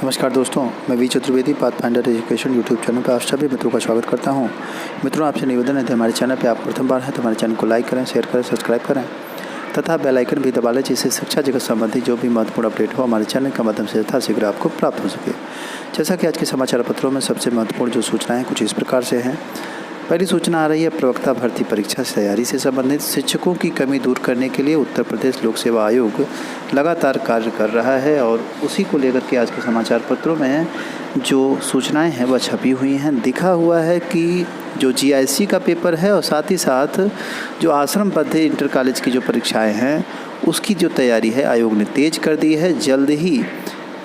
नमस्कार दोस्तों, मैं V Chaturvedi Pathfinder education YouTube channel पर आप सभी मित्रों का स्वागत करता हूं। मित्रों, आपसे निवेदन है कि हमारे चैनल पर आप प्रथम बार हैं तो हमारे चैनल को लाइक करें, शेयर करें, सब्सक्राइब करें तथा बेल आइकन भी दबा लें, जिससे शिक्षा जगत संबंधी जो भी महत्वपूर्ण अपडेट हो हमारे चैनल के माध्यम से यथाशीघ्र आपको प्राप्त हो सके। जैसा कि आज के समाचार पत्रों में सबसे महत्वपूर्ण जो सूचनाएँ कुछ इस प्रकार से हैं। पहली सूचना आ रही है, प्रवक्ता भर्ती परीक्षा से तैयारी से संबंधित शिक्षकों की कमी दूर करने के लिए उत्तर प्रदेश लोक सेवा आयोग लगातार कार्य कर रहा है और उसी को लेकर के आज के समाचार पत्रों में जो सूचनाएं हैं वह छपी हुई हैं। दिखा हुआ है कि जो GIC का पेपर है और साथ ही साथ जो आश्रम पद्धति इंटर कॉलेज की जो परीक्षाएँ हैं उसकी जो तैयारी है आयोग ने तेज कर दी है। जल्द ही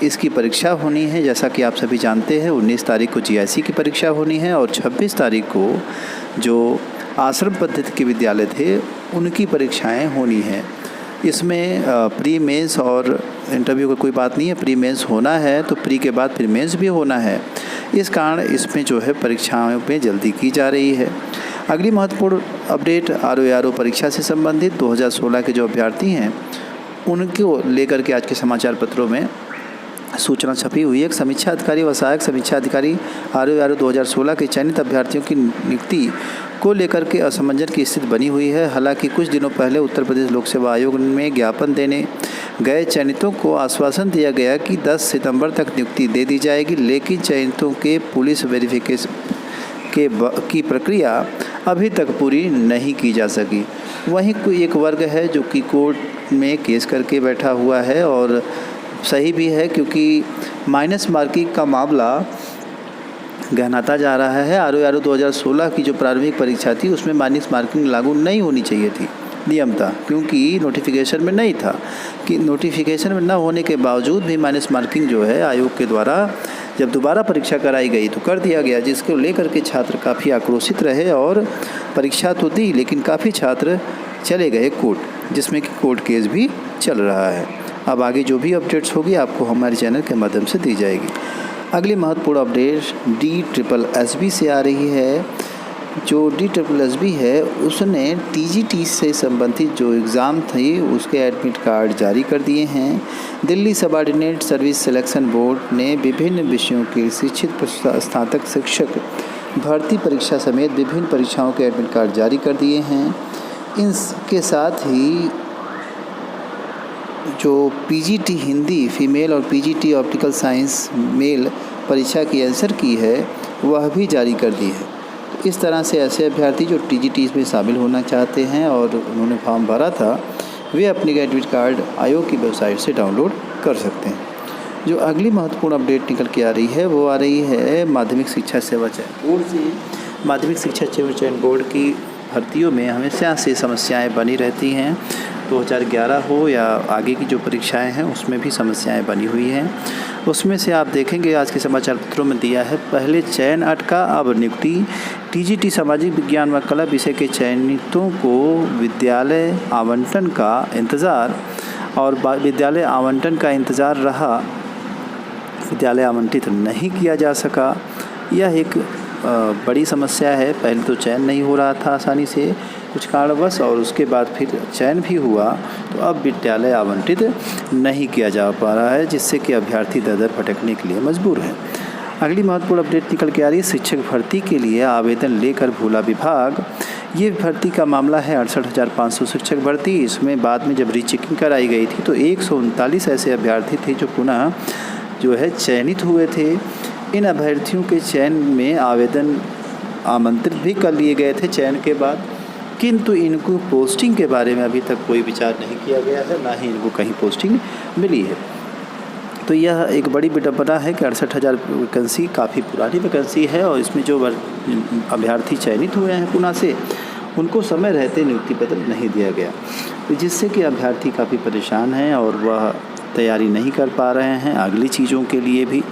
इसकी परीक्षा होनी है। जैसा कि आप सभी जानते हैं, 19 तारीख को GIC की परीक्षा होनी है और 26 तारीख को जो आश्रम पद्धति के विद्यालय थे उनकी परीक्षाएं होनी है। इसमें प्री मेंस और इंटरव्यू का कोई बात नहीं है। प्री मेंस होना है तो प्री के बाद फिर मेंस भी होना है। इस कारण इसमें जो है परीक्षाओं पे जल्दी की जा रही है। अगली महत्वपूर्ण अपडेट RO परीक्षा से संबंधित 2016 के जो अभ्यर्थी हैं उनको लेकर के आज के समाचार पत्रों में सूचना छपी हुई है। एक समीक्षा अधिकारी व सहायक समीक्षा अधिकारी RO 2016 के चयनित अभ्यर्थियों की नियुक्ति को लेकर के असमंजस की स्थिति बनी हुई है। हालांकि कुछ दिनों पहले उत्तर प्रदेश लोक सेवा आयोग में ज्ञापन देने गए चयनितों को आश्वासन दिया गया कि 10 सितंबर तक नियुक्ति दे दी जाएगी, लेकिन चयनितों के पुलिस वेरिफिकेशन की प्रक्रिया अभी तक पूरी नहीं की जा सकी। वहीं कोई एक वर्ग है जो कि कोर्ट में केस करके बैठा हुआ है और सही भी है, क्योंकि माइनस मार्किंग का मामला गहनाता जा रहा है। RO 2016 की जो प्रारंभिक परीक्षा थी उसमें माइनस मार्किंग लागू नहीं होनी चाहिए थी, नियम था, क्योंकि नोटिफिकेशन में नहीं था। कि नोटिफिकेशन में न होने के बावजूद भी माइनस मार्किंग जो है आयोग के द्वारा जब दोबारा परीक्षा कराई गई तो कर दिया गया, जिसको लेकर के छात्र काफ़ी आक्रोशित रहे और परीक्षा तो दी लेकिन काफ़ी छात्र चले गए कोर्ट, जिसमें कि कोर्ट केस भी चल रहा है। अब आगे जो भी अपडेट्स होगी आपको हमारे चैनल के माध्यम से दी जाएगी। अगली महत्वपूर्ण अपडेट DSSB से आ रही है। जो DSSB है उसने TGT से संबंधित जो एग्ज़ाम थी उसके एडमिट कार्ड जारी कर दिए हैं। Delhi subordinate service selection board ने विभिन्न विषयों के शिक्षित स्नातक शिक्षक भर्ती परीक्षा समेत विभिन्न परीक्षाओं के एडमिट कार्ड जारी कर दिए हैं। इनके साथ ही जो PGT हिंदी फीमेल और PGT ऑप्टिकल साइंस मेल परीक्षा की आंसर की है वह भी जारी कर दी है। इस तरह से ऐसे अभ्यर्थी जो TGT में शामिल होना चाहते हैं और उन्होंने फॉर्म भरा था वे अपने एडमिट कार्ड आयोग की वेबसाइट से डाउनलोड कर सकते हैं। जो अगली महत्वपूर्ण अपडेट निकल के आ रही है वो आ रही है माध्यमिक शिक्षा सेवा चयन बोर्ड से। माध्यमिक शिक्षा सेवा चयन बोर्ड की भर्तियों में हमेशा से समस्याएं बनी रहती हैं। 2011 हो या आगे की जो परीक्षाएं हैं उसमें भी समस्याएं बनी हुई हैं। उसमें से आप देखेंगे आज के समाचार पत्रों में दिया है, पहले चयन अटका अब नियुक्ति। TGT सामाजिक विज्ञान व कला विषय के चयनितों को विद्यालय आवंटन का इंतज़ार और विद्यालय आवंटन का इंतज़ार रहा, विद्यालय आवंटित नहीं किया जा सका। यह एक बड़ी समस्या है। पहले तो चयन नहीं हो रहा था आसानी से कुछ कारणवश और उसके बाद फिर चयन भी हुआ तो अब विद्यालय आवंटित नहीं किया जा पा रहा है, जिससे कि अभ्यर्थी दर भटकने के लिए मजबूर है। अगली महत्वपूर्ण अपडेट निकल के आ रही है, शिक्षक भर्ती के लिए आवेदन लेकर भूला विभाग। ये भर्ती का मामला है 68,500 शिक्षक भर्ती। इसमें बाद में जब रीचेकिंग कराई गई थी तो 139 ऐसे अभ्यर्थी थे जो पुनः जो है चयनित हुए थे। इन अभ्यर्थियों के चयन में आवेदन आमंत्रित भी कर लिए गए थे चयन के बाद, किंतु इनको पोस्टिंग के बारे में अभी तक कोई विचार नहीं किया गया है, ना ही इनको कहीं पोस्टिंग मिली है। तो यह एक बड़ी विडंबना है कि 68,000 वैकेंसी काफ़ी पुरानी वैकेंसी है और इसमें जो अभ्यर्थी चयनित हुए हैं पुनः से उनको समय रहते नियुक्ति पत्र नहीं दिया गया, तो जिससे कि अभ्यर्थी काफ़ी परेशान हैं और वह तैयारी नहीं कर पा रहे हैं अगली चीज़ों के लिए भी।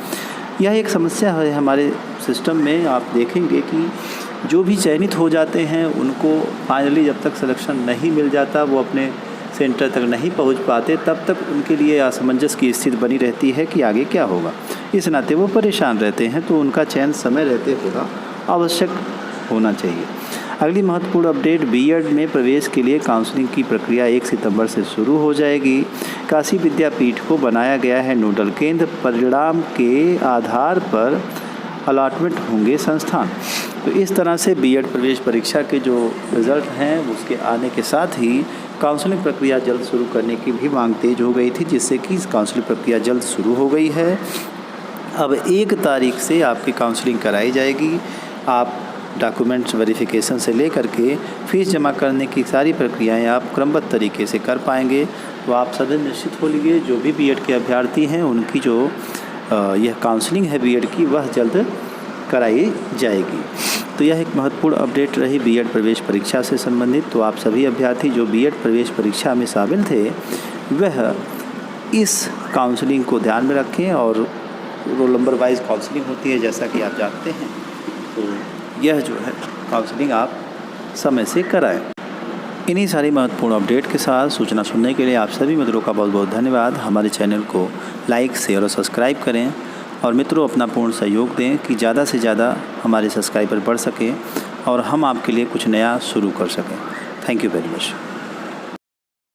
यह एक समस्या है हमारे सिस्टम में। आप देखेंगे कि जो भी चयनित हो जाते हैं उनको फाइनली जब तक सिलेक्शन नहीं मिल जाता, वो अपने सेंटर तक नहीं पहुंच पाते, तब तक उनके लिए असमंजस की स्थिति बनी रहती है कि आगे क्या होगा। इस नाते वो परेशान रहते हैं, तो उनका चयन समय रहते होगा आवश्यक होना चाहिए। अगली महत्वपूर्ण अपडेट, बीएड में प्रवेश के लिए काउंसलिंग की प्रक्रिया 1 सितंबर से शुरू हो जाएगी। काशी विद्यापीठ को बनाया गया है नोडल केंद्र, परिणाम के आधार पर अलॉटमेंट होंगे संस्थान। तो इस तरह से बीएड प्रवेश परीक्षा के जो रिज़ल्ट हैं उसके आने के साथ ही काउंसलिंग प्रक्रिया जल्द शुरू करने की भी मांग तेज हो गई थी, जिससे कि काउंसलिंग प्रक्रिया जल्द शुरू हो गई है। अब 1 तारीख से आपकी काउंसलिंग कराई जाएगी। आप डॉक्यूमेंट्स वेरिफिकेशन से लेकर के फीस जमा करने की सारी प्रक्रियाएं आप क्रमबद्ध तरीके से कर पाएंगे। तो आप सदैव निश्चित हो लीजिए, जो भी बीएड के अभ्यर्थी हैं उनकी जो यह काउंसलिंग है बीएड की, वह जल्द कराई जाएगी। तो यह एक महत्वपूर्ण अपडेट रही बीएड प्रवेश परीक्षा से संबंधित। तो आप सभी अभ्यर्थी जो बीएड प्रवेश परीक्षा में शामिल थे वह इस काउंसलिंग को ध्यान में रखें, और रोल नंबर वाइज काउंसलिंग होती है जैसा कि आप जानते हैं। तो यह जो है काउंसलिंग आप समय से कराएं। इन्हीं सारी महत्वपूर्ण अपडेट के साथ सूचना सुनने के लिए आप सभी मित्रों का बहुत बहुत धन्यवाद। हमारे चैनल को लाइक, शेयर और सब्सक्राइब करें, और मित्रों अपना पूर्ण सहयोग दें कि ज़्यादा से ज़्यादा हमारे सब्सक्राइबर बढ़ सकें और हम आपके लिए कुछ नया शुरू कर सकें। Thank you very much.